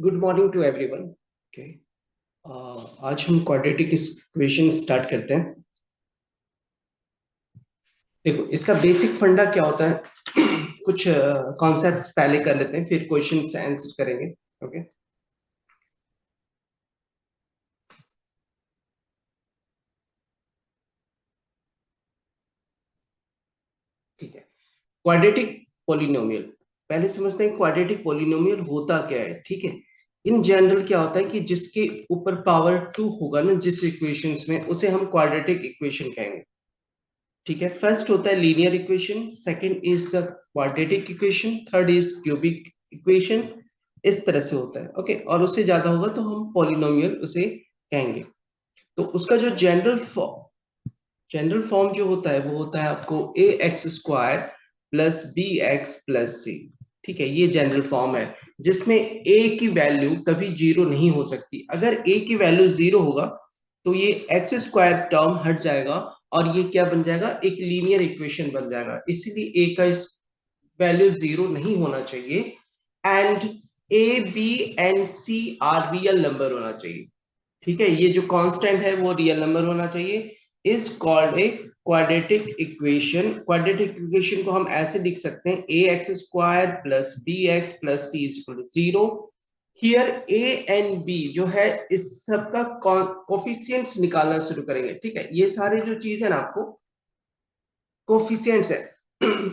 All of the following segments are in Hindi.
Good morning to everyone. Okay, आज हम क्वाड्रेटिक इक्वेशन स्टार्ट करते हैं। देखो, इसका बेसिक फंडा क्या होता है। कुछ कॉन्सेप्ट्स पहले कर लेते हैं, फिर क्वेश्चन आंसर करेंगे। ओके, ठीक है। क्वाड्रेटिक पॉलिनोमियल, पहले समझते हैं क्वाड्रेटिक पॉलिनोमियल होता क्या है। ठीक है, इन जनरल क्या होता है कि जिसके ऊपर पावर 2 होगा ना, जिस इक्वेशंस में, उसे हम क्वाड्रेटिक इक्वेशन कहेंगे। ठीक है, फर्स्ट होता है linear equation, second is the quadratic equation, third is cubic equation. इस तरह से होता है। ओके, और उससे ज्यादा होगा तो हम पॉलिनोमियल उसे कहेंगे। तो उसका जो जनरल फॉर्म जो होता है वो होता है आपको A X square plus B X plus C. ठीक है, ये जनरल फॉर्म है जिसमें ए की वैल्यू कभी जीरो नहीं हो सकती। अगर ए की वैल्यू जीरो होगा तो ये एक्स स्क्वायर टर्म हट जाएगा और ये क्या बन जाएगा, एक लीनियर इक्वेशन बन जाएगा। इसीलिए ए का वैल्यू जीरो नहीं होना चाहिए। And A B and C are real number होना चाहिए। ठीक है, ये जो कांस्टेंट है वो रियल नंबर होना चाहिए। Is called a quadratic equation. Quadratic equation को हम ऐसे लिख सकते हैं, A X square plus B X plus C is equal to zero. Here A and B जो है, इस सब का कोफिशिएंट्स निकालना शुरू करेंगे। ठीक है, ये सारे जो चीज है ना, आपको कोफिशिएंट्स है।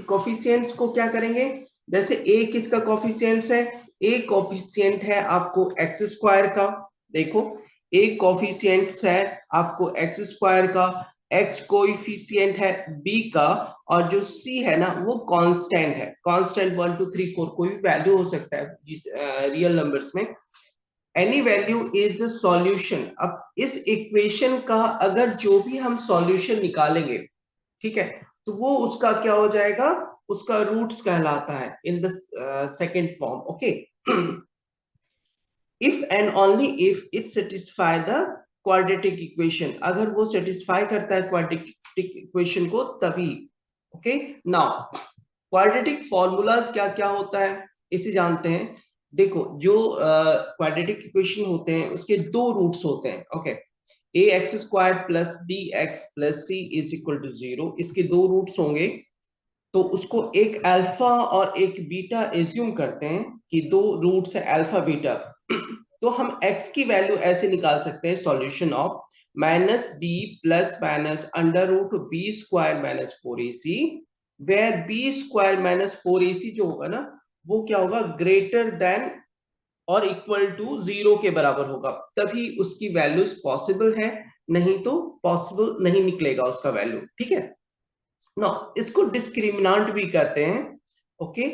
कोफिशिएंट्स को क्या करेंगे, जैसे ए किसका कोफिशिएंट्स है, ए कोफिशिएंट है आपको एक्स स्क्वायर का। देखो, ए कोफिशिएंट्स है आपको एक्स स्क्वायर का, एक्स कोएफिशिएंट है बी का, और जो सी है ना वो कांस्टेंट है। कांस्टेंट 1 2 3 4 कोई भी वैल्यू हो सकता है रियल नंबर्स में। Any value is the solution. अब इस इक्वेशन का अगर जो भी हम सॉल्यूशन निकालेंगे, ठीक है, तो वो उसका क्या हो जाएगा, उसका रूट्स कहलाता है in the second form. Okay, if and only if it satisfy the quadratic equation, अगर वो सेटिस्फाई करता है क्वाड्रेटिक इक्वेशन को तभी। ओके, नाउ क्वाड्रेटिक फॉर्मूलाज क्या क्या होता है इसे जानते हैं। देखो, जो क्वाड्रेटिक इक्वेशन होते हैं उसके दो रूट्स होते हैं। Okay, A X square plus B X plus C is equal to zero, इसके दो रूट्स होंगे। तो उसको एक अल्फा और एक बीटा एज्यूम करते हैं कि दो रूट्स है अल्फा बीटा। तो हम x की वैल्यू ऐसे निकाल सकते हैं, solution of minus B plus minus under root B square minus four A C, where B square minus four A C जो होगा ना, वो क्या होगा, ग्रेटर देन और इक्वल टू जीरो के बराबर होगा, तभी उसकी वैल्यूज पॉसिबल है, नहीं तो पॉसिबल नहीं निकलेगा उसका वैल्यू। ठीक है ना, इसको डिस्क्रिमिनांट भी कहते हैं। ओके,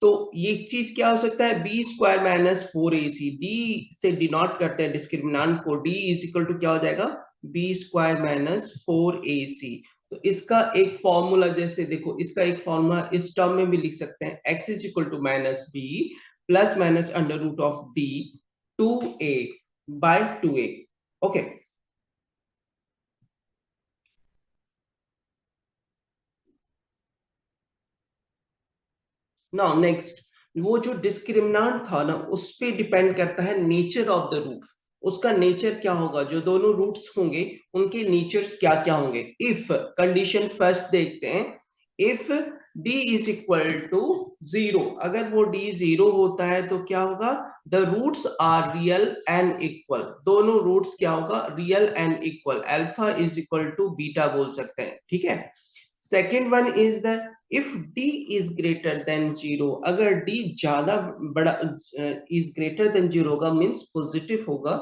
तो ये चीज क्या हो सकता है, B square minus four A C, D से डिनोट करते हैं डिस्क्रिमिनांट को, डी इज इक्वल टू क्या हो जाएगा, B square minus four A सी। तो इसका एक फॉर्मूला, जैसे देखो, इसका एक फॉर्मूला इस टर्म में भी लिख सकते हैं, X is equal to minus B plus minus under root of D two A by two A. Okay, now next, वो जो डिस्क्रिमिनांट था ना, उस पे डिपेंड करता है नेचर ऑफ द रूट। उसका नेचर क्या होगा, जो दोनों रूट्स होंगे उनके नेचर्स क्या क्या होंगे। इफ कंडीशन फर्स्ट देखते हैं, if d is equal to zero, अगर वो d जीरो होता है तो क्या होगा, the roots are real and equal. दोनों रूट्स क्या होगा, real and equal, alpha is equal to beta बोल सकते हैं। ठीक है, second one is the if d is greater than zero, अगर d ज्यादा बड़ा इज ग्रेटर देन जीरो होगा, मीन्स पॉजिटिव होगा,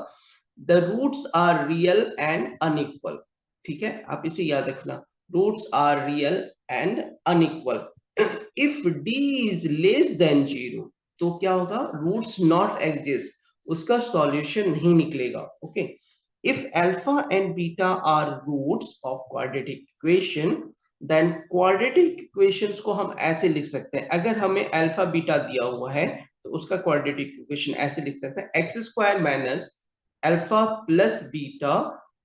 the roots are real and unequal. ठीक है, आप इसे याद रखना, roots are real and unequal. If d is less than zero, तो क्या होगा, रूट्स नॉट एग्जिस्ट, उसका सॉल्यूशन नहीं निकलेगा। Okay, if alpha and beta are roots of quadratic equation, then quadratic equations को हम ऐसे लिख सकते हैं, अगर हमें अल्फा बीटा दिया हुआ है तो उसका क्वाड्रेटिक इक्वेशन ऐसे लिख सकते हैं, x square minus alpha plus beta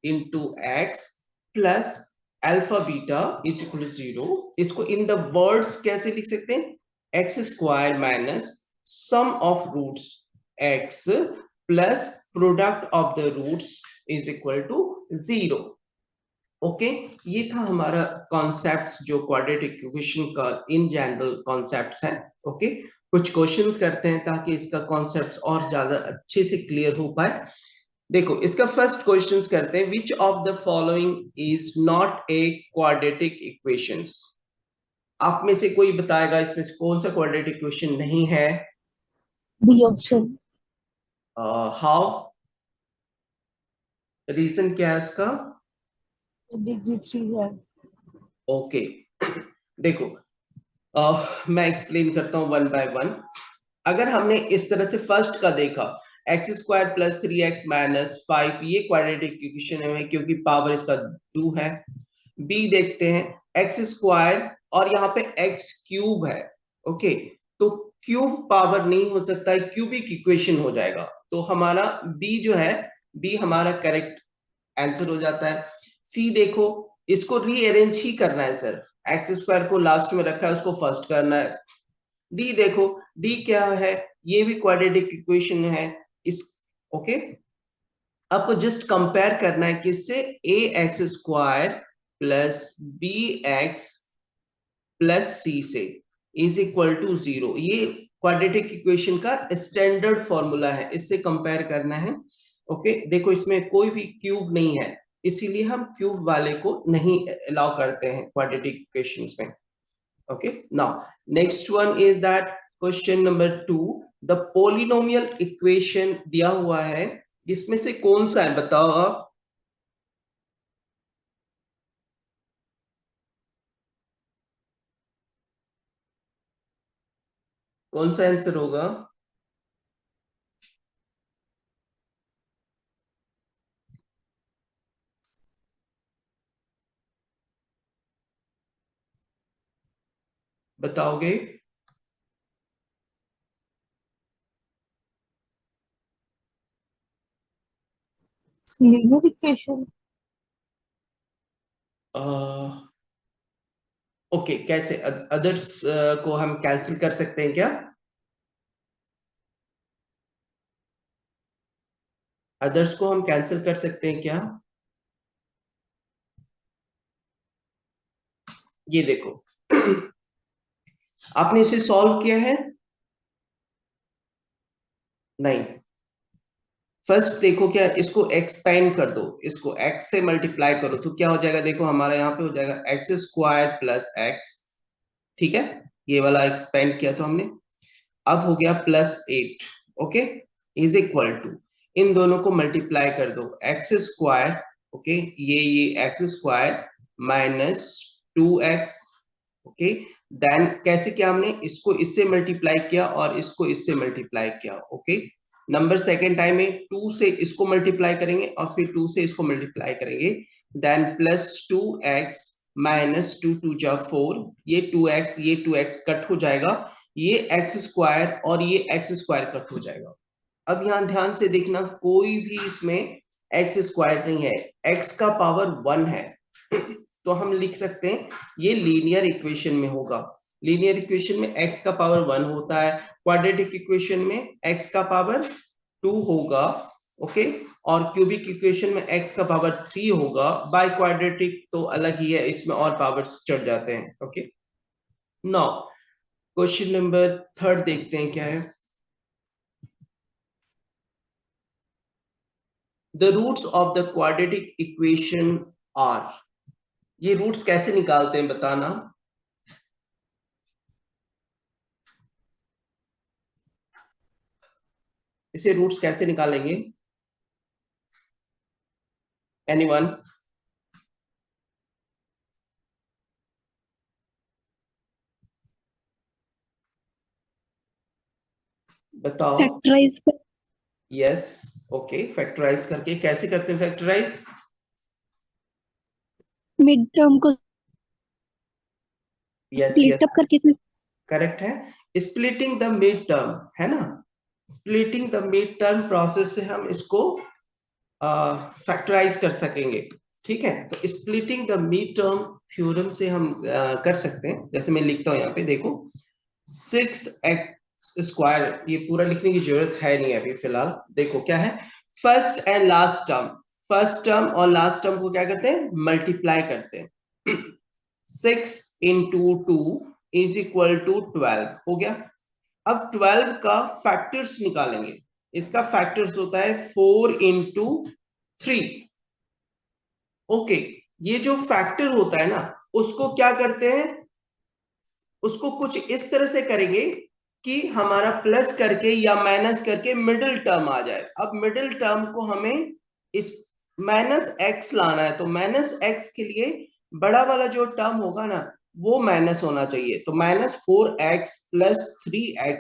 into x plus alpha beta is equal to zero. इसको इन द वर्ड्स कैसे लिख सकते हैं, x square minus sum of roots x plus product of the roots is equal to 0। Okay, ये था हमारा कॉन्सेप्ट्स जो क्वाड्रेटिक इक्वेशन का इन जनरल कॉन्सेप्ट्स है। ओके, कुछ क्वेश्चंस करते हैं ताकि इसका कॉन्सेप्ट्स और ज्यादा अच्छे से क्लियर हो पाए। देखो, इसका फर्स्ट क्वेश्चन करते हैं, which of the following is not a quadratic equations. आप में से कोई बताएगा इसमें से कौन सा क्वाड्रेटिक इक्वेशन नहीं है? B option. हाउ? रीजन क्या है इसका? डिग्री 3 है। ओके देखो, मैं एक्सप्लेन करता हूं वन बाय वन। अगर हमने इस तरह से फर्स्ट का देखा, x square plus 3x minus 5, ये क्वाड्रेटिक इक्वेशन है क्योंकि पावर इसका 2 है। बी देखते हैं, एक्स स्क्वायर और यहाँ पे एक्स क्यूब है। ओके, तो क्यूब पावर नहीं हो सकता है, क्यूबिक इक्वेशन हो जाएगा। तो हमारा बी जो है, बी हमारा करेक्ट आंसर हो जाता है। सी देखो, इसको रीअरेंज ही करना है, सिर्फ एक्स स्क्वायर को लास्ट में रखा है, उसको फर्स्ट करना है। डी देखो, डी क्या है, ये भी क्वाड्रेटिक इक्वेशन है इस। ओके, आपको जस्ट कंपेयर करना है किससे, A X square plus B X plus C से इज इक्वल टू 0। ये क्वाड्रेटिक इक्वेशन का स्टैंडर्ड फॉर्मूला है, इससे कंपेयर करना है। ओके, देखो इसमें कोई भी क्यूब नहीं है, इसीलिए हम क्यूब वाले को नहीं अलाउ करते हैं क्वाड्रेटिक इक्वेशंस में। okay, now next one is that question number 2, the polynomial equation दिया हुआ है, इसमें से कौन सा है बताओ आप? कौन सा आंसर होगा? बताओगे? Linear equation. ओके, कैसे? अदर्स को हम कैंसिल कर सकते हैं क्या? अदर्स को हम कैंसिल कर सकते हैं क्या? ये देखो आपने इसे सॉल्व किया है? नहीं। फर्स्ट देखो, क्या इसको एक्सपेंड कर दो, इसको x से मल्टीप्लाई करो तो क्या हो जाएगा, देखो हमारा यहाँ पे हो जाएगा एक्स स्क्वायर प्लस एक्स। ठीक है, ये वाला एक्सपेंड किया तो हमने, अब हो गया plus 8। Okay, is equal to, इन दोनों को मल्टीप्लाई कर दो, एक्स स्क्वायर। ओके, ये X square minus 2x। Okay, then कैसे किया हमने, इसको इससे मल्टीप्लाई किया और इसको इससे मल्टीप्लाई किया। ओके, नंबर सेकेंड टाइम में 2 से इसको मल्टीप्लाई करेंगे और फिर 2 से इसको मल्टीप्लाई करेंगे, देन प्लस 2x माइनस 2 2 जा 4, ये 2x ये 2x कट हो जाएगा, ये एक्स स्क्वायर और ये एक्स स्क्वायर कट हो जाएगा। अब यहाँ ध्यान से देखना, कोई भी इसमें एक्स स्क्वायर नहीं है, एक्स का पावर 1 है तो हम लिख सकते हैं ये लीनियर इक्वेशन में होगा। लीनियर इक्वेशन में एक्स का पावर 1 होता है, क्वाड्रेटिक इक्वेशन में एक्स का पावर 2 होगा। ओके, और क्यूबिक इक्वेशन में एक्स का पावर 3 होगा। बाय क्वाड्रेटिक तो अलग ही है, इसमें और पावर्स चढ़ जाते हैं। Okay, now question number third देखते हैं क्या है। The roots of the quadratic equation are, ये रूट्स कैसे निकालते हैं बताना। इसे रूट्स कैसे निकालेंगे? एनीवन? बताओ। फैक्टराइज कर। यस, ओके, फैक्टराइज करके कैसे करते हैं फैक्टराइज? मिड टर्म को यस स्प्लिट यस, अप करके इसमें। करेक्ट है, स्प्लिटिंग द मिड टर्म, है ना। Splitting the mid term process से हम इसको फैक्टराइज कर सकेंगे। ठीक है, तो splitting the mid term theorem से हम कर सकते हैं। जैसे मैं लिखता हूं यहाँ पे देखो, 6x स्क्वायर, ये पूरा लिखने की जरूरत है नहीं अभी फिलहाल। देखो क्या है, first and last term, first term और लास्ट टर्म को क्या करते हैं, मल्टीप्लाई करते हैं। 6 × 2 इज इक्वल टू 12 हो गया। अब 12 का फैक्टर्स निकालेंगे। इसका फैक्टर्स होता है 4 × 3। ओके, ये जो फैक्टर होता है ना, उसको क्या करते हैं, उसको कुछ इस तरह से करेंगे कि हमारा प्लस करके या माइनस करके मिडिल टर्म आ जाए। अब मिडिल टर्म को हमें इस माइनस एक्स लाना है, तो माइनस एक्स के लिए बड़ा वाला जो टर्म होगा ना, वो माइनस होना चाहिए। तो -4x + 3x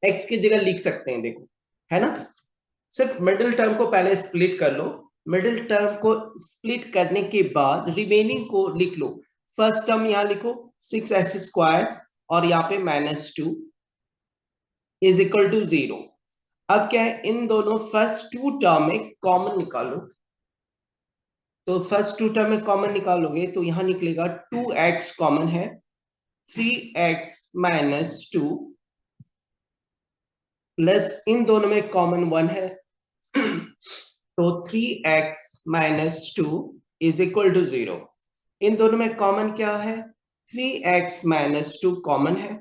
x की जगह लिख सकते हैं, देखो है ना। सिर्फ मिडिल टर्म को पहले स्प्लिट कर लो। मिडिल टर्म को स्प्लिट करने के बाद रिमेनिंग को लिख लो। फर्स्ट टर्म यहां लिखो 6x² और यहाँ पे -2 इज इक्वल टू 0। अब क्या है, इन दोनों फर्स्ट टू टर्म में कॉमन निकालो। तो फर्स्ट टू टर्म में कॉमन निकालोगे तो यहां निकलेगा 2x कॉमन है, 3x - 2 प्लस इन दोनों में कॉमन 1 है, तो 3x - 2 इज इक्वल टू 0। इन दोनों में कॉमन क्या है, 3x - 2 कॉमन है,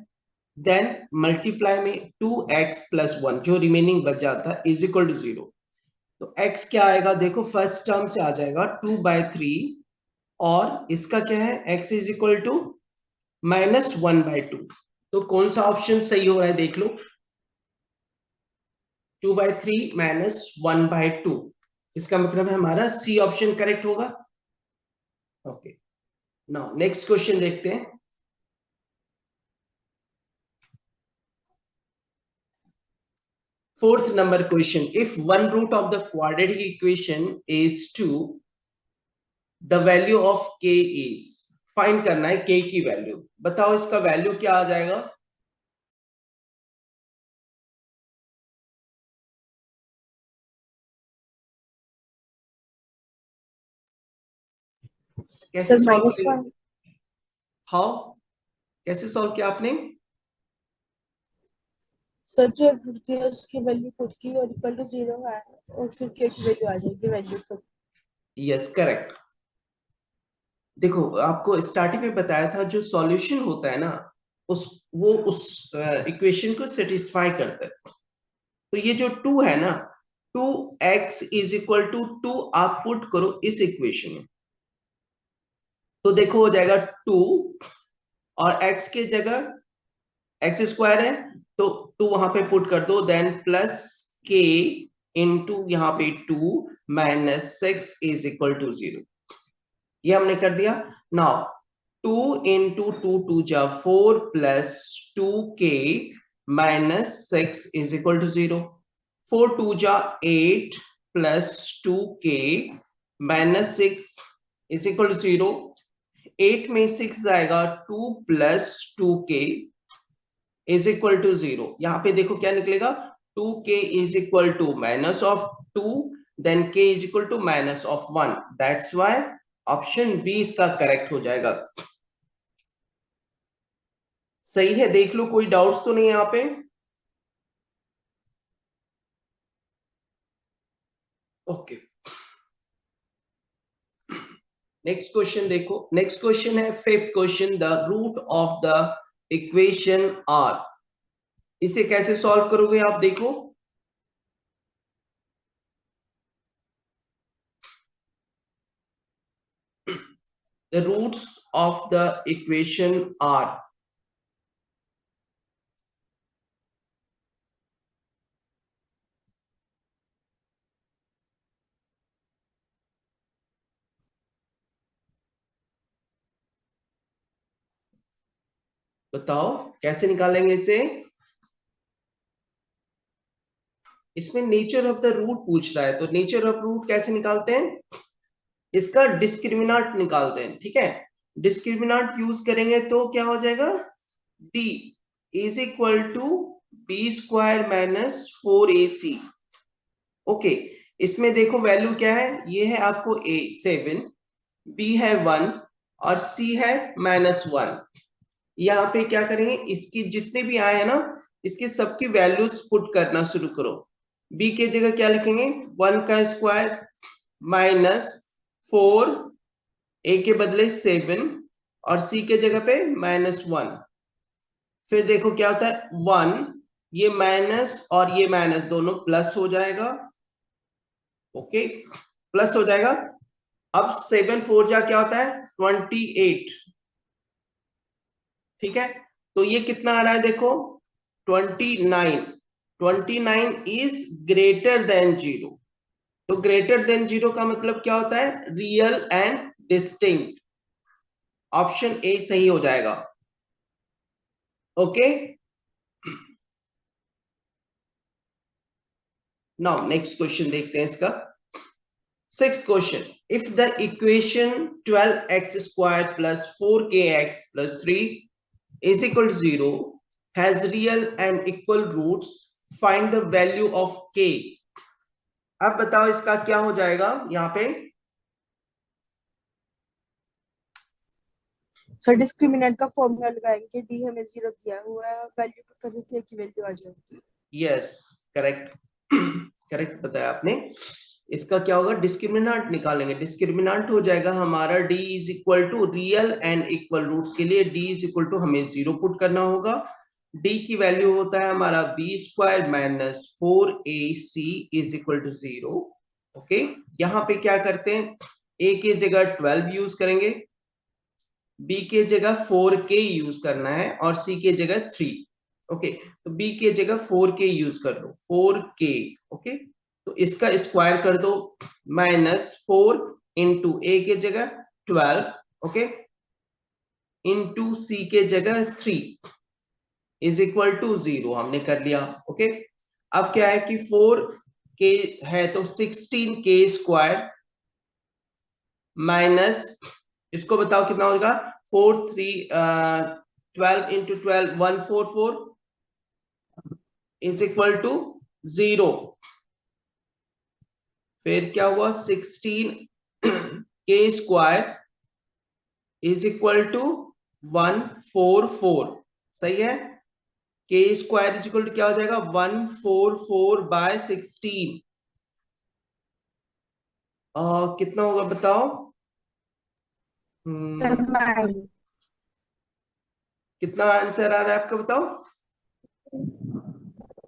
देन मल्टीप्लाई में 2x + 1 जो रिमेनिंग बच जाता है इज इक्वल टू 0। तो x क्या आएगा, देखो फर्स्ट टर्म से आ जाएगा 2/3 और इसका क्या है, x इज इक्वल टू -1/2। तो कौन सा ऑप्शन सही हो रहा है देख लो, 2/3 -1/2, इसका मतलब है हमारा सी ऑप्शन करेक्ट होगा। ओके, नाउ नेक्स्ट क्वेश्चन देखते हैं। Fourth number question, if one root of the quadratic equation is 2, the value of k is, find करना है k की वैल्यू। बताओ इसका वैल्यू क्या आ जाएगा, कैसे सर सॉल्व करेंगे, -1। हाउ, कैसे सॉल्व किया आपने। सर जो रूट थी उसकी वैल्यू पुट की और इक्वल टू 0 है और फिर के की वैल्यू आ जाएगी वैल्यू तो। Yes correct. देखो आपको स्टार्टिंग में बताया था, जो सॉल्यूशन होता है ना, उस इक्वेशन को सेटिस्फाई करता है। तो ये जो 2 है ना, 2x इज इक्वल टू 2 आप पुट करो इस इक्वेशन में, तो देखो हो जाएगा 2 और x की जगह x² है, तो 2 वहां पे पुट कर दो, देन प्लस k इंटू यहाँ पे 2 -6 इज इक्वल टू 0। ये हमने कर दिया। नाउ 2 × 2 2 जा 4 plus 2k -6 is equal to 0। 4 2 जा 8 plus 2k -6 is equal to 0। 8 में 6 जाएगा, 2 plus 2k is equal to 0। यहाँ पे देखो क्या निकलेगा, 2k is equal to -2, then k is equal to -1। That's why option B इसका करेक्ट हो जाएगा। सही है, देख लो कोई डाउट्स तो नहीं है यहाँ पे। ओके, नेक्स्ट क्वेश्चन देखो। नेक्स्ट क्वेश्चन है fifth question, the root of the equation are. इसे कैसे सॉल्व करोगे आप देखो। The roots of the equation are, बताओ कैसे निकालेंगे इसे। इसमें नेचर ऑफ द रूट पूछ रहा है, तो नेचर ऑफ रूट कैसे निकालते हैं, इसका डिस्क्रिमिनांट निकालते हैं, ठीक है। डिस्क्रिमिनांट यूज करेंगे तो क्या हो जाएगा, d is equal to b² - 4ac। Okay, इसमें देखो वैल्यू क्या है, ये है आपको a 7, b है 1 और c है -1। यहाँ पे क्या करेंगे, इसकी जितने भी आए हैं ना, इसकी सबकी वैल्यूज पुट करना शुरू करो। b के जगह क्या लिखेंगे, 1 का स्क्वायर माइनस 4, a के बदले 7 और c के जगह पे -1। फिर देखो क्या होता है, 1, ये माइनस और ये माइनस दोनों प्लस हो जाएगा। ओके, प्लस हो जाएगा। अब 7 4 जा क्या होता है, 28। ठीक है, तो ये कितना आ रहा है देखो, 29। 29 इज ग्रेटर देन 0। तो ग्रेटर देन 0 का मतलब क्या होता है, real and distinct. Option A सही हो जाएगा। ओके, नाउ नेक्स्ट क्वेश्चन देखते हैं इसका। Sixth question. If the equation 12x squared plus 4kx plus 3 is equal to 0 has real and equal roots, find the value of k. अब बताओ इसका क्या हो जाएगा यहाँ पे। सर डिस्क्रिमिनेंट का फॉर्मूला लगाएंगे, डी हमें 0 दिया हुआ है, वैल्यू पुट करने के की वैल्यू आ जाएगी। यस, करेक्ट, करेक्ट बताया आपने। इसका क्या होगा, डिस्क्रिमिनेंट निकालेंगे। डिस्क्रिमिनेंट हो जाएगा हमारा d is equal to real and equal roots के लिए d इज इक्वल टू हमें 0 पुट करना होगा। d की वैल्यू होता है हमारा b square minus 4ac is equal to 0। Okay, यहाँ पे क्या करते हैं, a के जगह 12 यूज करेंगे, b के जगह 4k यूज करना है और c के जगह 3। ओके, तो b के जगह 4k यूज कर लो, 4k। ओके, तो इसका स्क्वायर कर दो, -4 इंटू ए के जगह 12, ओके, इंटू सी के जगह 3 इज इक्वल टू 0। हमने कर लिया। ओके, अब क्या है कि 4k है तो 16k स्क्वायर माइनस, इसको बताओ कितना होगा, 12 इंटू 12 144 इज इक्वल टू 0। फिर क्या हुआ, 16k square is equal to 144। सही है, k square is equal to क्या हो जाएगा, 144/16। कितना होगा बताओ। कितना आंसर आ रहा है आपका बताओ।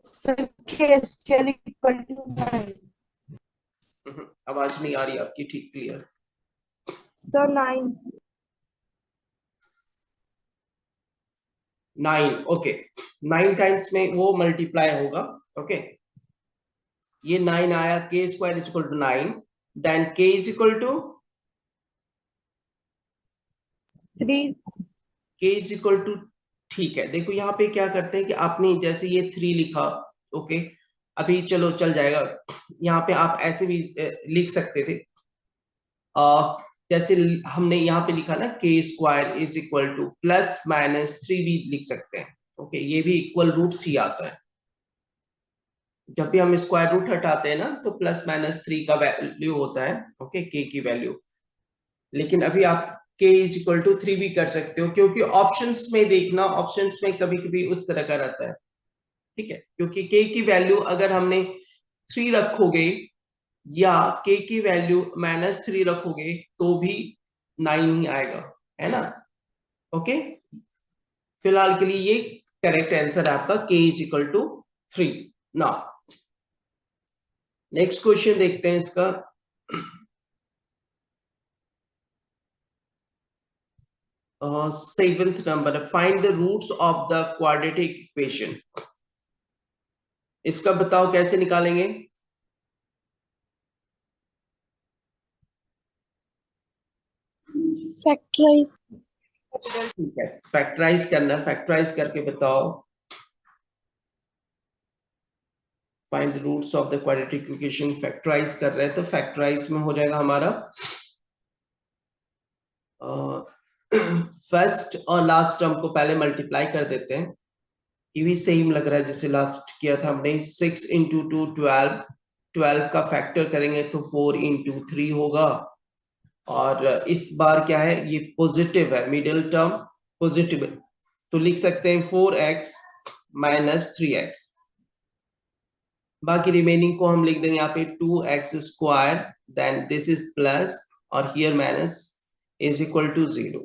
सर के स्केल इक्वल टू 9। आवाज नहीं आ रही आपकी ठीक क्लियर। सर 9। 9, ओके, 9 टाइम्स में वो मल्टीप्लाई होगा। ओके, ये 9 आया, k square is equal to 9, then k is equal to 3। k is equal to, ठीक है। देखो यहाँ पे क्या करते हैं कि आपने जैसे ये 3 लिखा, ओके, अभी चलो चल जाएगा। यहाँ पे आप ऐसे भी लिख सकते थे, जैसे हमने यहाँ पे लिखा ना, k square is equal to +-3 भी लिख सकते हैं। ओके, ये भी इक्वल रूट्स ही आता है। जब भी हम स्क्वायर रूट हटाते हैं ना, तो +-3 का वैल्यू होता है, ओके, k की वैल्यू। लेकिन अभी आप k इज इक्वल टू 3 भी कर सकते हो, क्योंकि ऑप्शंस में देखना, ऑप्शंस में कभी कभी उस तरह का रहता है। ठीक है, क्योंकि k की वैल्यू अगर हमने 3 रखोगे या k की वैल्यू -3 रखोगे तो भी 9 ही आएगा, है ना। ओके, फिलहाल के लिए ये करेक्ट आंसर है आपका, k is equal to 3। Now next question देखते हैं इसका। Seventh number, find the roots of the quadratic equation. इसका बताओ कैसे निकालेंगे। फैक्टराइज। ठीक है, फैक्टराइज करना, फैक्टराइज करके बताओ। Find the roots of the quadratic equation, factorise कर रहे हैं तो फैक्टराइज में हो जाएगा हमारा फर्स्ट और लास्ट टर्म को पहले मल्टीप्लाई कर देते हैं। ये भी सेम लग रहा है जैसे लास्ट किया था हमने। 6 इंटू 2 12, 12 का फैक्टर करेंगे तो 4 इंटू 3 होगा। और इस बार क्या है, ये पॉजिटिव है, मिडिल टर्म पॉजिटिव है, तो लिख सकते हैं 4x माइनस 3x। बाकी रिमेनिंग को हम लिख देंगे यहाँ पे 2x square, then this is plus और here minus is equal to 0।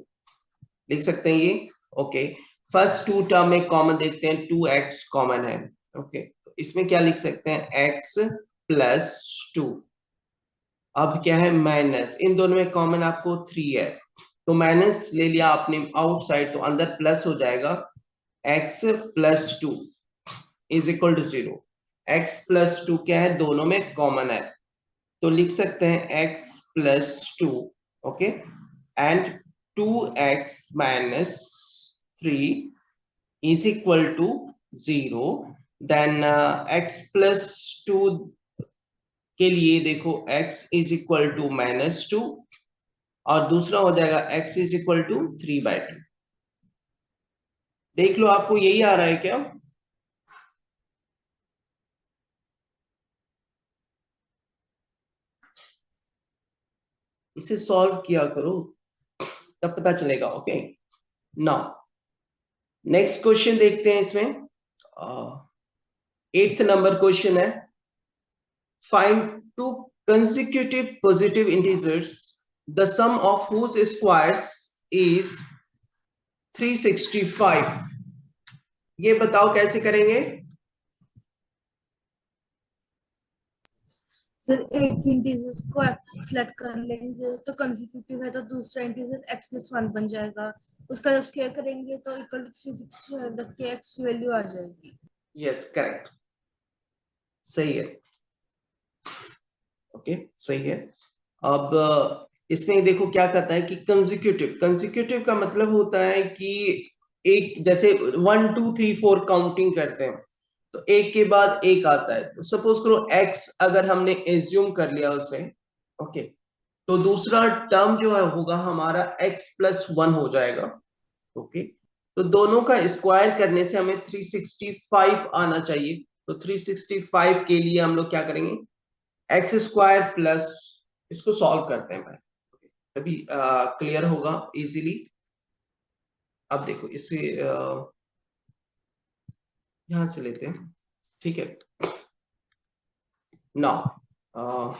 लिख सकते हैं ये। ओके, फर्स्ट टू टर्म में कॉमन देखते हैं, 2x कॉमन है। ओके, तो इसमें क्या लिख सकते हैं, x प्लस 2। अब क्या है, माइनस, इन दोनों में कॉमन आपको 3 है, तो माइनस ले लिया आपने आउटसाइड, तो अंदर प्लस हो जाएगा, x plus 2 is equal to 0। x plus 2 क्या है, दोनों में कॉमन है, तो लिख सकते हैं x plus 2। Okay, and 2x minus 3 is equal to 0। Then x plus 2 के लिए देखो x is equal to minus 2, और दूसरा हो जाएगा x इज इक्वल टू 3/2। देख लो आपको यही आ रहा है क्या? इसे सॉल्व किया करो, तब पता चलेगा। ओके, नाउ नेक्स्ट क्वेश्चन देखते हैं। इसमें 8th नंबर क्वेश्चन है, find two consecutive positive integers the sum of whose squares is 365। ये बताओ कैसे करेंगे? सर एक इंटीजर को सेलेक्ट कर लेंगे तो कंसेक्यूटिव है, तो दूसरा इंटीजर x प्लस 1 बन जाएगा। उसका जब स्क्वायर करेंगे तो इक्वल टू 365 रख के x की वैल्यू आ जाएगी। यस, करेक्ट, सही है। ओके, सही है। अब इसमें देखो क्या कहता है कि कंसेक्यूटिव, कंसेक्यूटिव का मतलब होता है कि एक, जैसे 1 2 3 4 काउंटिंग करते हैं, तो एक के बाद एक आता है। तो सपोज करो x अगर हमने एज्यूम कर लिया उसे, ओके, तो दूसरा टर्म जो है होगा हमारा x प्लस 1 हो जाएगा। ओके, तो दोनों का स्क्वायर करने से हमें 365 आना चाहिए। तो 365 के लिए हम लोग क्या करेंगे, एक्स स्क्वायर प्लस, इसको सॉल्व करते हैं भाई, तभी क्लियर होगा इजीली। अब देखो इसे यहां से लेते हैं, ठीक है। नाउ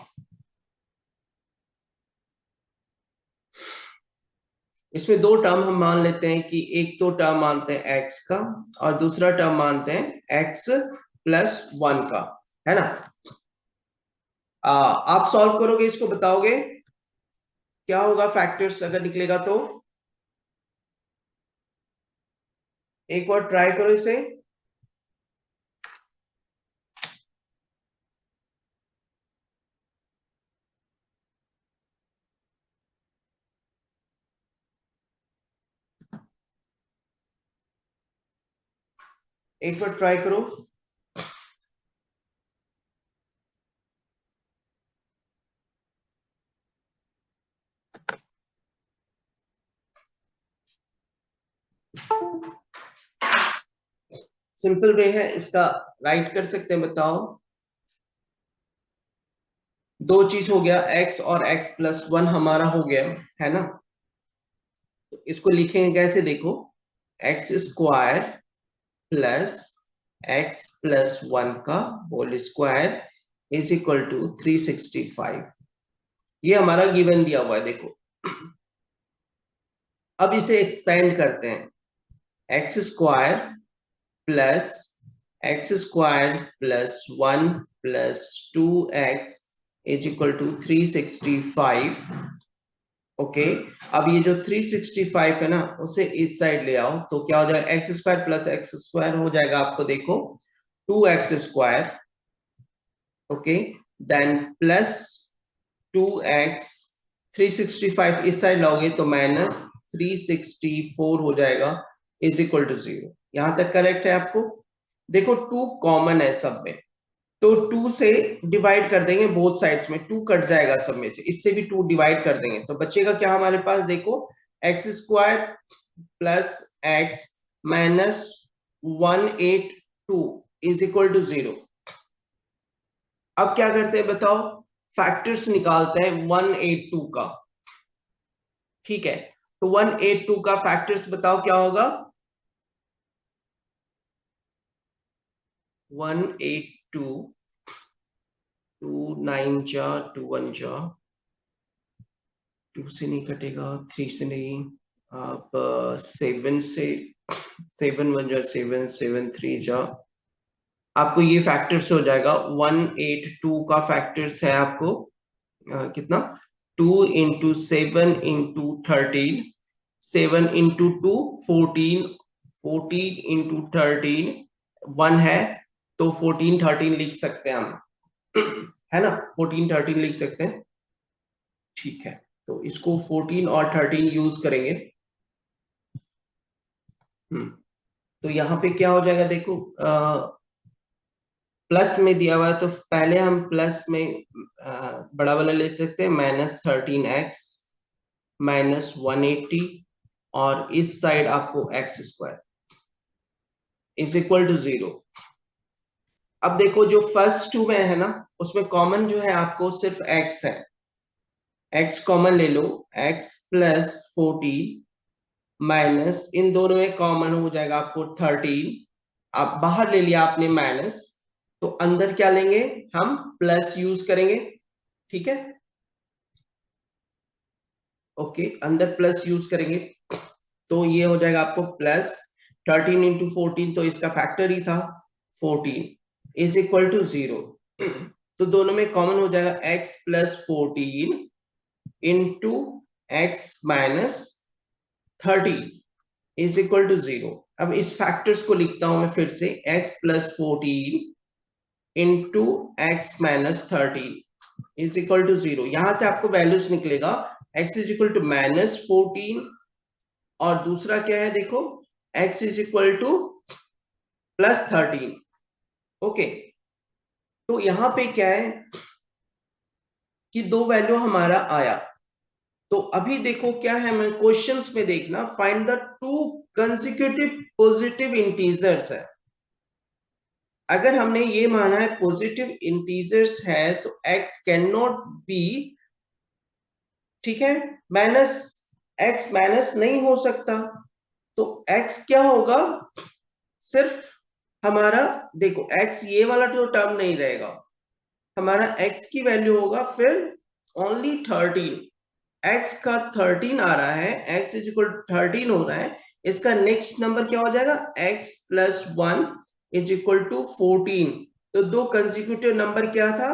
इसमें दो टर्म हम मान लेते हैं कि एक तो टर्म मानते हैं x का, और दूसरा टर्म मानते हैं x प्लस 1 का, है ना। आप सॉल्व करोगे, इसको बताओगे क्या होगा, फैक्टर्स अगर निकलेगा तो एक बार ट्राई करो इसे। एक बार ट्राई करो। सिंपल वे है इसका, राइट कर सकते हैं, बताओ। दो चीज हो गया, x और x प्लस 1 हमारा हो गया, है ना। तो इसको लिखेंगे कैसे, देखो, x square plus x plus 1 का whole square is equal to 365। ये हमारा गिवन दिया हुआ है, देखो। अब इसे एक्सपेंड करते हैं, x square plus x square plus 1 plus 2x is equal to 365। Okay, अब ये जो 365 है ना, उसे इस साइड ले आओ, तो क्या हो जाएगा, x square plus x square हो जाएगा आपको, देखो 2x square. Okay, then plus 2x, 365 इस साइड लाओगे तो माइनस 364 हो जाएगा, इज इक्वल टू 0। यहां तक करेक्ट है आपको? देखो 2 कॉमन है सब में, तो 2 से डिवाइड कर देंगे बोथ साइड्स में, 2 कट जाएगा सब में से, इससे भी 2 डिवाइड कर देंगे, तो बचेगा क्या हमारे पास, देखो x square plus x minus 182 is equal to 0। अब क्या करते हैं बताओ, फैक्टर्स निकालते हैं 182 का, ठीक है। तो 182 का फैक्टर्स बताओ क्या होगा, 182 2 9 जा 2 1 जा 2 से नहीं कटेगा, 3 से नहीं, आप 7 से 7 1 जा 7 7 3 जा, आपको ये फैक्टर्स हो जाएगा। 182 का फैक्टर्स है आपको कितना, 2 इंटू 7 इंटू 13, 7 इंटू 2 14, 14 इंटू 13 1 है, तो 14 13 लिख सकते हैं हम, है ना, 14 13 लिख सकते हैं। ठीक है, तो इसको 14 और 13 यूज करेंगे। तो यहाँ पे क्या हो जाएगा देखो, प्लस में दिया हुआ है तो पहले हम प्लस में बड़ा वाला ले सकते हैं, -13x -180, और इस साइड आपको x² इज इक्वल टू 0। अब देखो जो फर्स्ट टू में है ना, उसमें कॉमन जो है आपको सिर्फ x है, x कॉमन ले लो, x प्लस 14 माइनस, इन दोनों में कॉमन हो जाएगा आपको 13, अब बाहर ले लिया आपने माइनस, तो अंदर क्या लेंगे हम, प्लस यूज करेंगे। ठीक है, ओके, अंदर प्लस यूज करेंगे, तो ये हो जाएगा आपको प्लस 13 इंटू 14, तो इसका फैक्टर ही था 14 इज इक्वल टू 0। तो दोनों में कॉमन हो जाएगा x plus 14 into x minus 13 is equal to 0। अब इस फैक्टर्स को लिखता हूं मैं फिर से, x plus 14 into x minus 13 is equal to 0। यहां से आपको वैल्यूज निकलेगा, x इज इक्वल टू -14, और दूसरा क्या है देखो, x is equal to +13। Okay, तो यहां पे क्या है कि दो वैल्यू हमारा आया। तो अभी देखो क्या है, मैं क्वेश्चंस में देखना, find the two consecutive positive integers है। अगर हमने ये माना है पॉजिटिव इंटीजर्स है, तो x कैन नॉट बी, ठीक है, माइनस, x माइनस नहीं हो सकता, तो x क्या होगा, सिर्फ हमारा देखो x ये वाला तो टर्म नहीं रहेगा, हमारा x की वैल्यू होगा फिर ओनली 13, x का 13 आ रहा है, x इज इक्वल 13 हो रहा है, इसका नेक्स्ट नंबर क्या हो जाएगा, x plus 1 is equal to 14। तो दो कंसेक्यूटिव नंबर क्या था,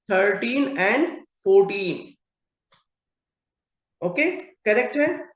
13 एंड 14। ओके, करेक्ट है।